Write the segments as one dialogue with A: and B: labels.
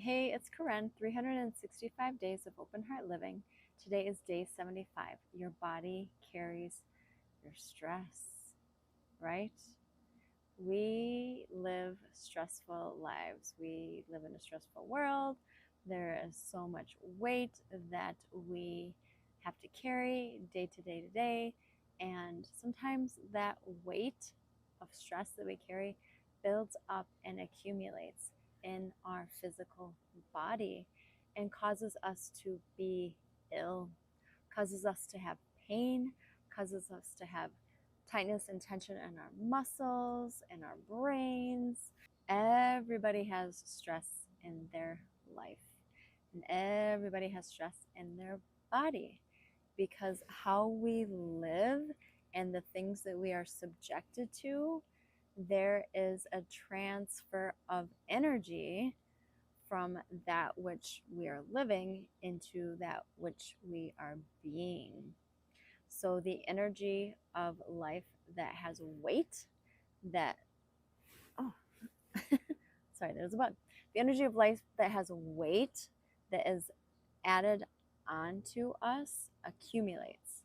A: Hey, it's Korinn, 365 days of open heart living. Today is day 75. Your body carries your stress, right? We live stressful lives. We live in a stressful world. There is so much weight that we have to carry day to day to day. And sometimes that weight of stress that we carry builds up and accumulates in our physical body and causes us to be ill, causes us to have pain, causes us to have tightness and tension in our muscles and our brains. Everybody has stress in their life, and everybody has stress in their body because how we live and the things that we are subjected to, there is a transfer of energy from that which we are living into that which we are being. So the energy of life that has weight, that, oh, sorry, there's a bug. The energy of life that has weight that is added onto us accumulates.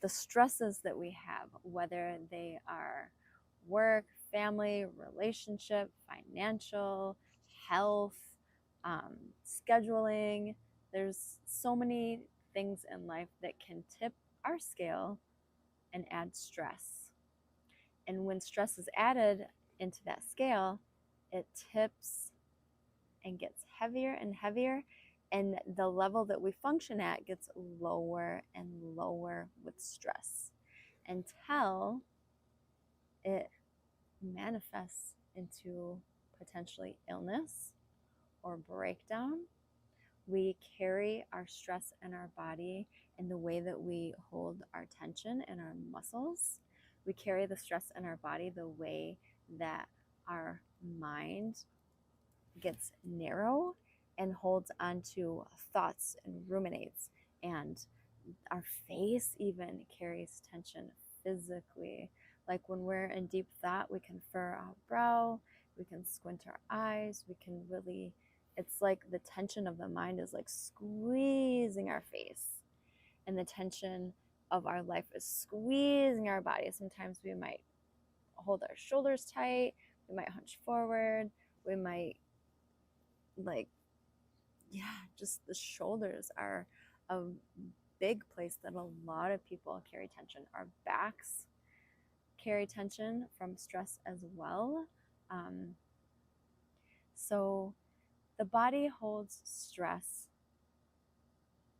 A: The stresses that we have, whether they are work, family, relationship, financial, health, scheduling, there's so many things in life that can tip our scale and add stress. And when stress is added into that scale, it tips and gets heavier and heavier, and the level that we function at gets lower and lower with stress until it manifests into potentially illness or breakdown. We carry our stress in our body in the way that we hold our tension in our muscles. We carry the stress in our body the way that our mind gets narrow and holds onto thoughts and ruminates, and our face even carries tension physically. Like when we're in deep thought, we can furrow our brow, we can squint our eyes, we can really, it's like the tension of the mind is like squeezing our face, and the tension of our life is squeezing our body. Sometimes we might hold our shoulders tight, we might hunch forward, we might just the shoulders are a big place that a lot of people carry tension. Our backs carry tension from stress as well. So the body holds stress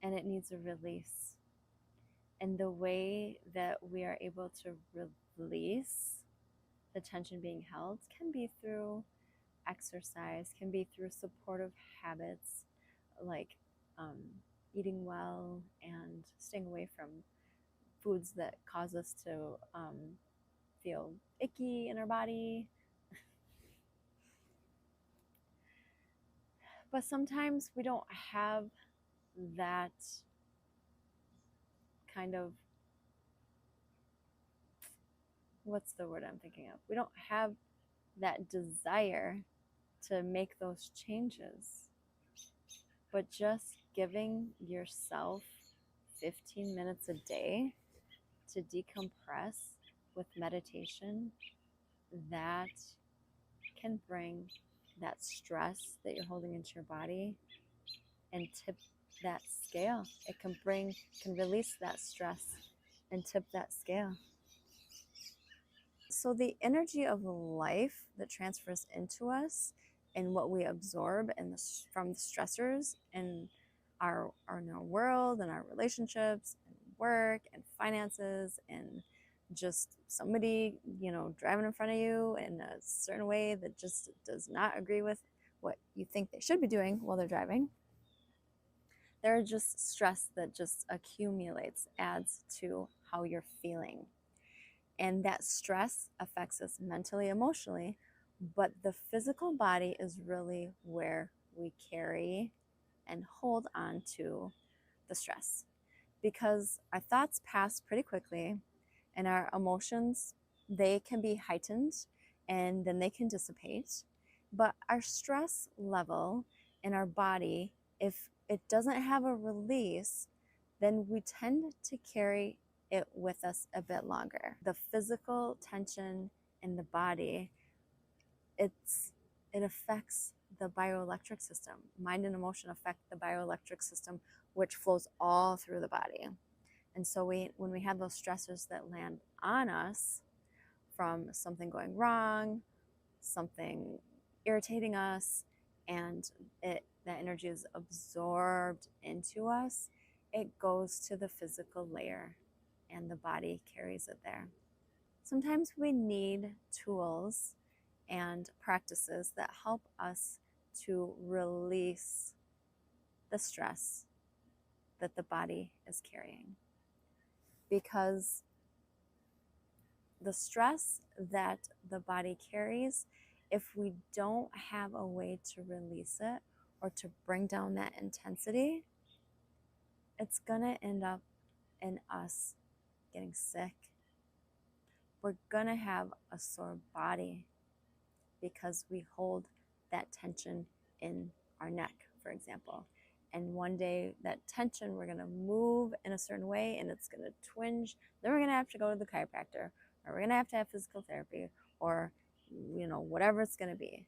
A: and it needs a release. And the way that we are able to release the tension being held can be through exercise, can be through supportive habits like eating well and staying away from foods that cause us to feel icky in our body. But sometimes we don't have that kind of, what's the word I'm thinking of? We don't have that desire to make those changes. But just giving yourself 15 minutes a day to decompress with meditation, that can bring that stress that you're holding into your body and tip that scale. It can release that stress and tip that scale. So the energy of life that transfers into us and what we absorb from the stressors in our world and our relationships and work and finances and just somebody driving in front of you in a certain way that just does not agree with what you think they should be doing while they're driving. There's just stress that just accumulates, adds to how you're feeling. And that stress affects us mentally, emotionally, but the physical body is really where we carry and hold on to the stress, because our thoughts pass pretty quickly and our emotions, they can be heightened and then they can dissipate. But our stress level in our body, if it doesn't have a release, then we tend to carry it with us a bit longer. The physical tension in the body, it affects the bioelectric system. Mind and emotion affect the bioelectric system, which flows all through the body. And so when we have those stressors that land on us from something going wrong, something irritating us, and that energy is absorbed into us, it goes to the physical layer and the body carries it there. Sometimes we need tools and practices that help us to release the stress that the body is carrying. Because the stress that the body carries, if we don't have a way to release it or to bring down that intensity, it's gonna end up in us getting sick. We're gonna have a sore body because we hold that tension in our neck, for example. And one day that tension, we're gonna move in a certain way and it's gonna twinge. Then we're gonna have to go to the chiropractor, or we're gonna have to have physical therapy, or whatever it's gonna be.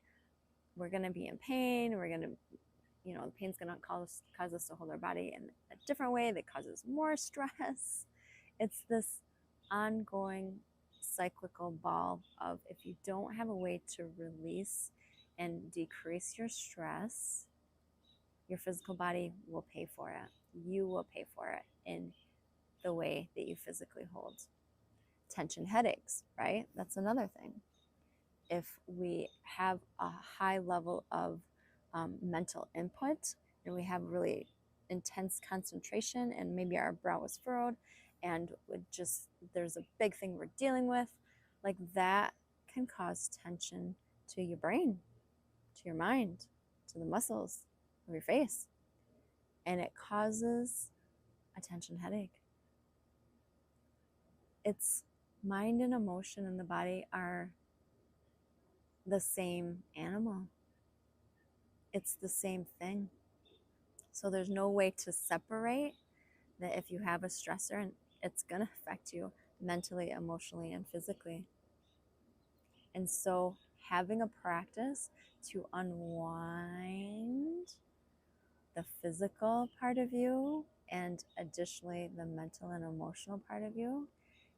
A: We're gonna be in pain. We're gonna, the pain's gonna cause us to hold our body in a different way that causes more stress. It's this ongoing cyclical ball of, if you don't have a way to release and decrease your stress, your physical body will pay for it. You will pay for it in the way that you physically hold. Tension headaches, right? That's another thing. If we have a high level of mental input and we have really intense concentration and maybe our brow is furrowed and there's a big thing we're dealing with, like that can cause tension to your brain, to your mind, to the muscles of your face. And it causes a tension headache. It's mind and emotion and the body are the same animal. It's the same thing. So there's no way to separate that. If you have a stressor, and it's going to affect you mentally, emotionally, and physically. And so having a practice to unwind the physical part of you and additionally the mental and emotional part of you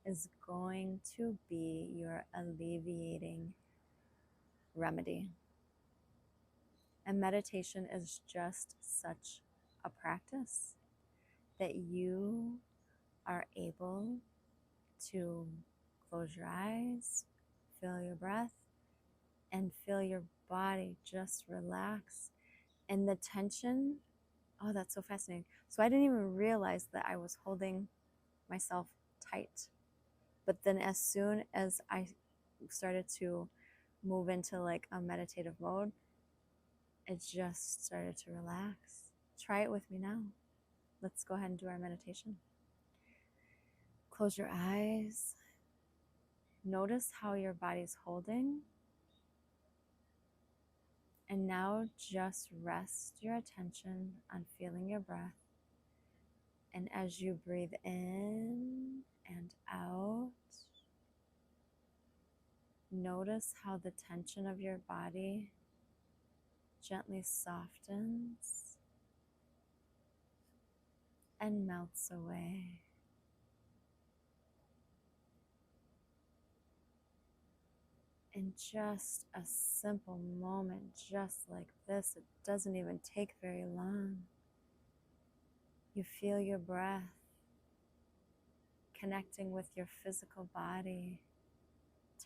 A: is going to be your alleviating remedy. And meditation is just such a practice that you are able to close your eyes, feel your breath, and feel your body just relax. And the tension, oh, that's so fascinating. So I didn't even realize that I was holding myself tight. But then as soon as I started to move into like a meditative mode, it just started to relax. Try it with me now. Let's go ahead and do our meditation. Close your eyes. Notice how your body's holding. And now just rest your attention on feeling your breath. And as you breathe in and out, notice how the tension of your body gently softens and melts away. In just a simple moment, just like this, it doesn't even take very long. You feel your breath connecting with your physical body,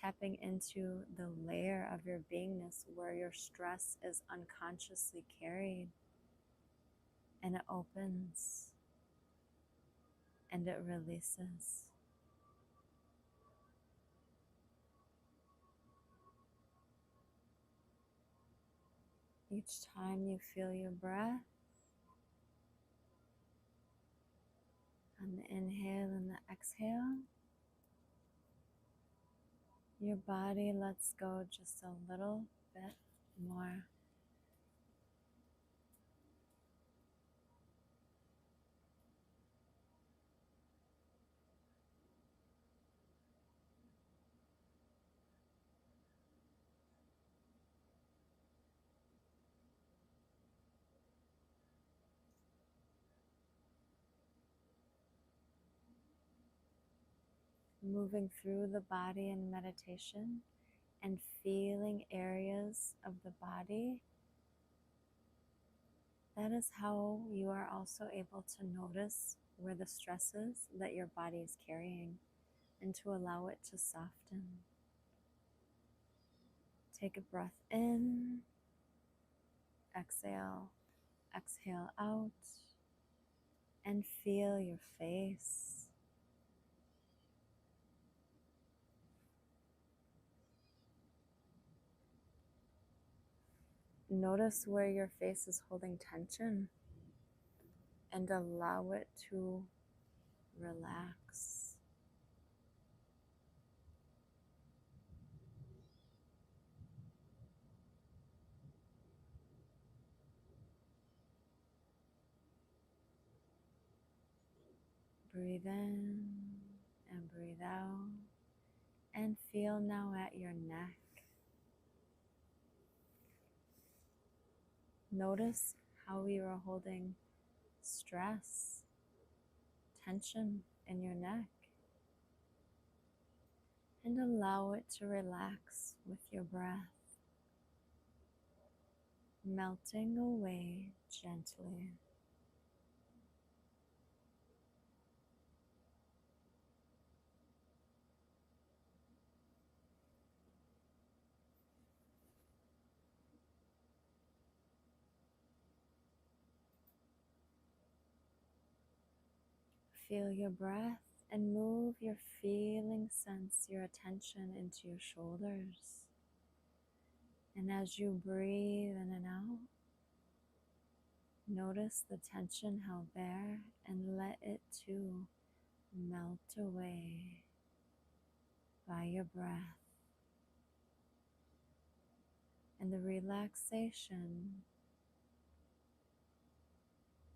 A: tapping into the layer of your beingness where your stress is unconsciously carried. And it opens and it releases. Each time you feel your breath, on the inhale and the exhale, your body lets go just a little bit more. moving through the body in meditation and feeling areas of the body. That is how you are also able to notice where the stress is that your body is carrying and to allow it to soften. Take a breath in, exhale, exhale out, and feel your face. Notice where your face is holding tension and allow it to relax. Breathe in and breathe out, and feel now at your neck. Notice how you are holding stress, tension in your neck, and allow it to relax with your breath, melting away gently. Feel your breath and move your feeling sense, your attention into your shoulders. And as you breathe in and out, notice the tension held there and let it too melt away by your breath. And the relaxation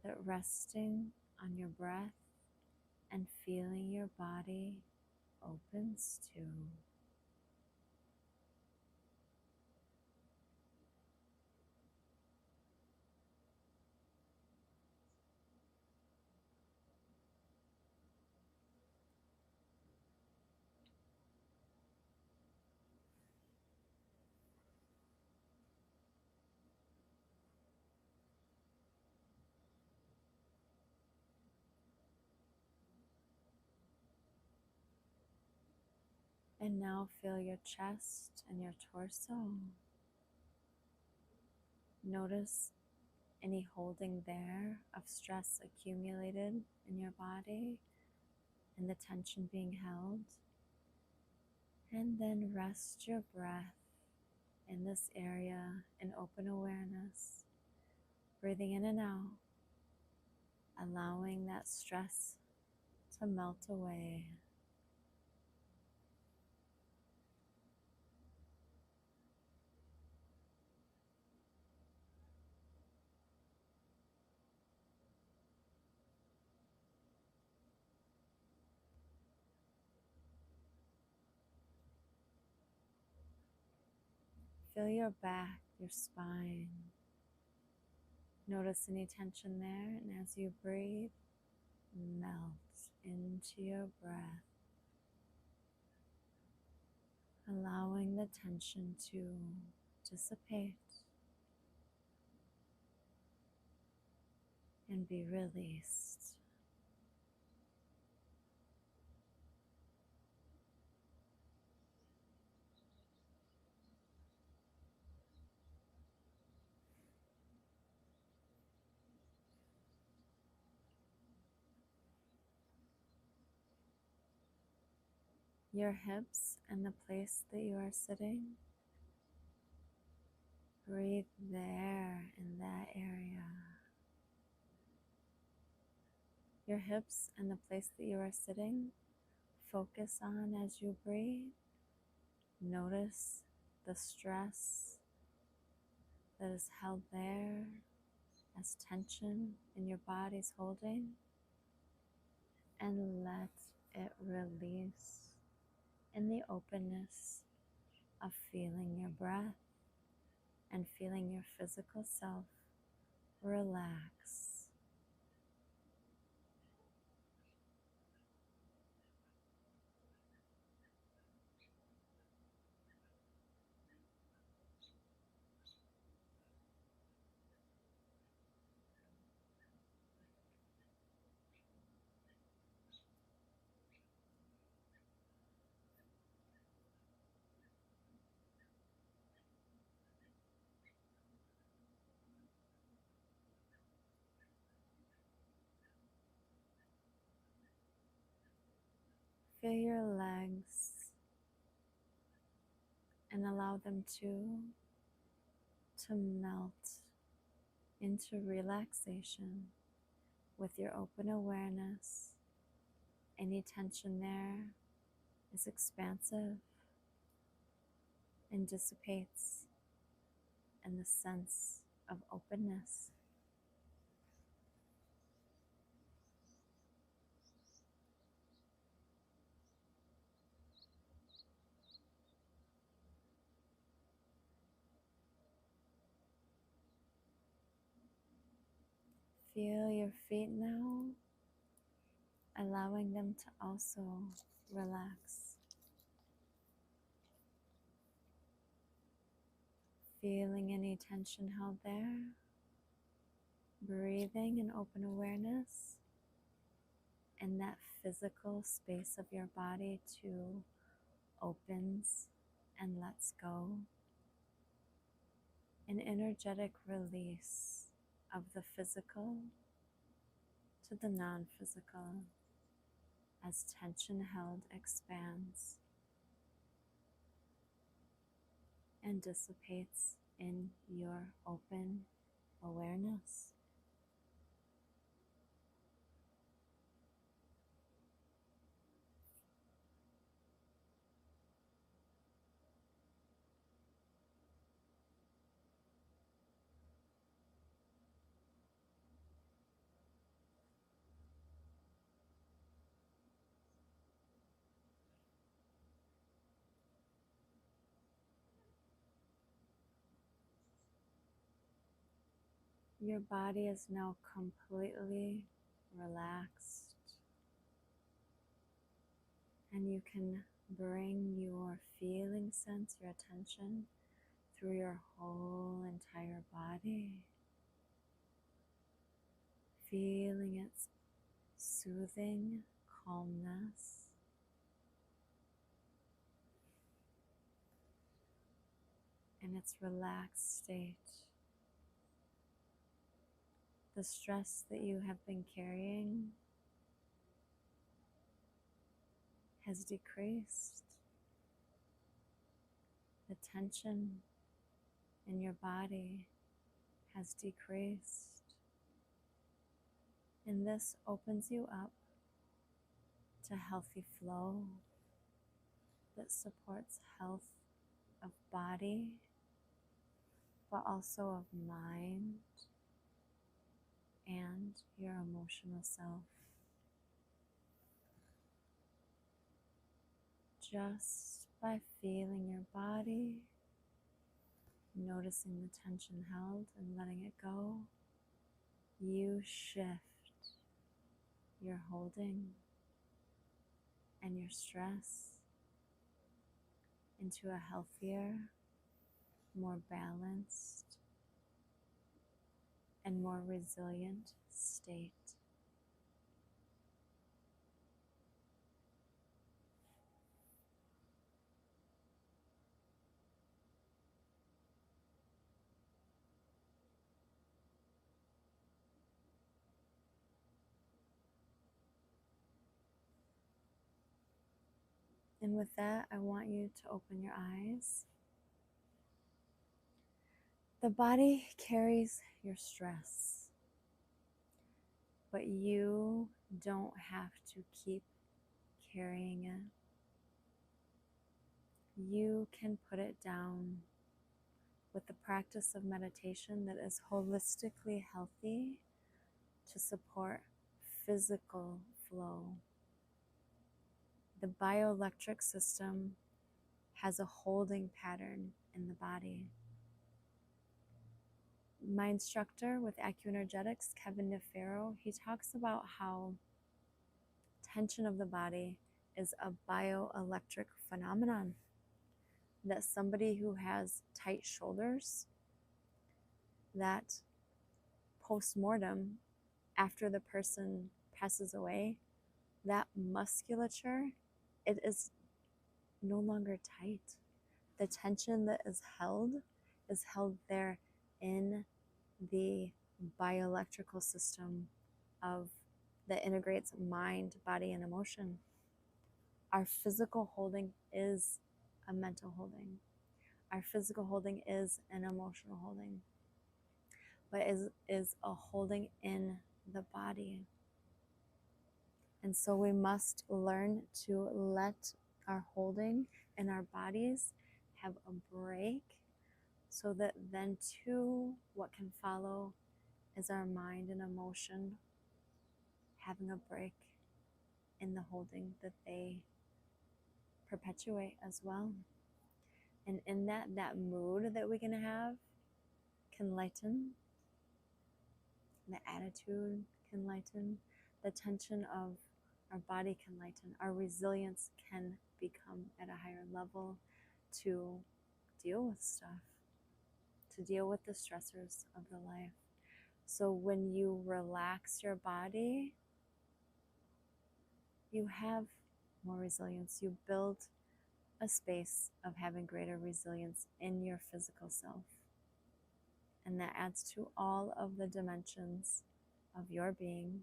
A: that resting on your breath and feeling your body opens to. And now feel your chest and your torso. Notice any holding there of stress accumulated in your body and the tension being held. And then rest your breath in this area in open awareness, breathing in and out, allowing that stress to melt away. Feel your back, your spine. Notice any tension there, and as you breathe, melt into your breath, allowing the tension to dissipate and be released. Your hips and the place that you are sitting, breathe there in that area. Your hips and the place that you are sitting, focus on as you breathe. Notice the stress that is held there as tension in your body's holding, and let it release in the openness of feeling your breath and feeling your physical self relax. at your legs and allow them to melt into relaxation with your open awareness. Any tension there is expansive and dissipates in the sense of openness. Feel your feet now, allowing them to also relax. Feeling any tension held there. Breathing in open awareness, and that physical space of your body too opens and lets go. An energetic release of the physical to the non-physical as tension held expands and dissipates in your open awareness. Your body is now completely relaxed, and you can bring your feeling sense, your attention through your whole entire body, feeling its soothing calmness, and its relaxed state. The stress that you have been carrying has decreased. The tension in your body has decreased. And this opens you up to healthy flow that supports health of body, but also of mind and your emotional self. Just by feeling your body, noticing the tension held and letting it go, you shift your holding and your stress into a healthier, more balanced, and more resilient state. And with that, I want you to open your eyes. The body carries your stress, but you don't have to keep carrying it. You can put it down with the practice of meditation that is holistically healthy to support physical flow. The bioelectric system has a holding pattern in the body. My instructor with Accuenergetics, Kevin DeFaro, he talks about how tension of the body is a bioelectric phenomenon. That somebody who has tight shoulders, that post-mortem, after the person passes away, that musculature, it is no longer tight. The tension that is held there in the bioelectrical system of that integrates mind, body, and emotion. Our physical holding is a mental holding. Our physical holding is an emotional holding, but is a holding in the body. And so we must learn to let our holding in our bodies have a break, so that then too what can follow is our mind and emotion having a break in the holding that they perpetuate as well. And in that mood that we can have can lighten, the attitude can lighten, the tension of our body can lighten, our resilience can become at a higher level to deal with stuff, to deal with the stressors of the life. So when you relax your body, you have more resilience. You build a space of having greater resilience in your physical self. And that adds to all of the dimensions of your being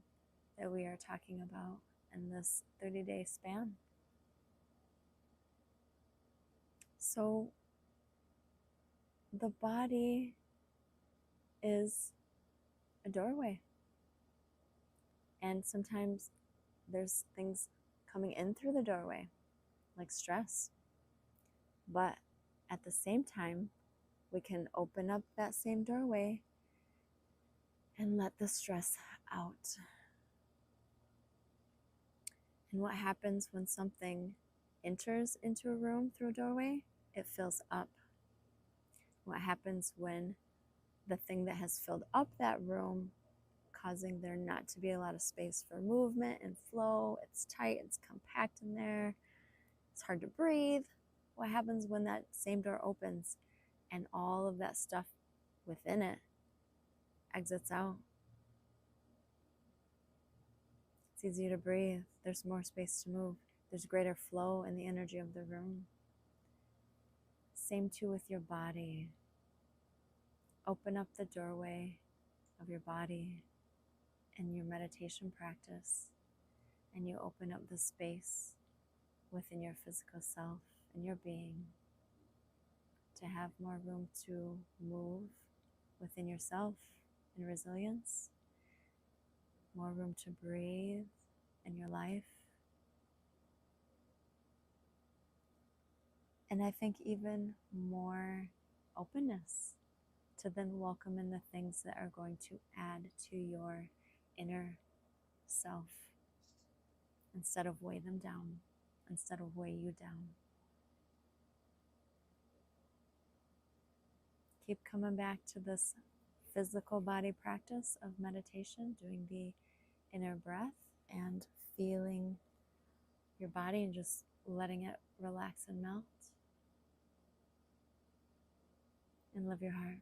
A: that we are talking about in this 30-day span. So the body is a doorway. And sometimes there's things coming in through the doorway, like stress. But at the same time, we can open up that same doorway and let the stress out. And what happens when something enters into a room through a doorway? It fills up. What happens when the thing that has filled up that room, causing there not to be a lot of space for movement and flow, it's tight, it's compact in there, it's hard to breathe. What happens when that same door opens and all of that stuff within it exits out? It's easier to breathe. There's more space to move. There's greater flow in the energy of the room. Same too with your body. Open up the doorway of your body in your meditation practice, and you open up the space within your physical self and your being to have more room to move within yourself in resilience, more room to breathe in your life. And I think even more openness to then welcome in the things that are going to add to your inner self instead of weigh them down, instead of weigh you down. Keep coming back to this physical body practice of meditation, doing the inner breath and feeling your body and just letting it relax and melt. And live your heart.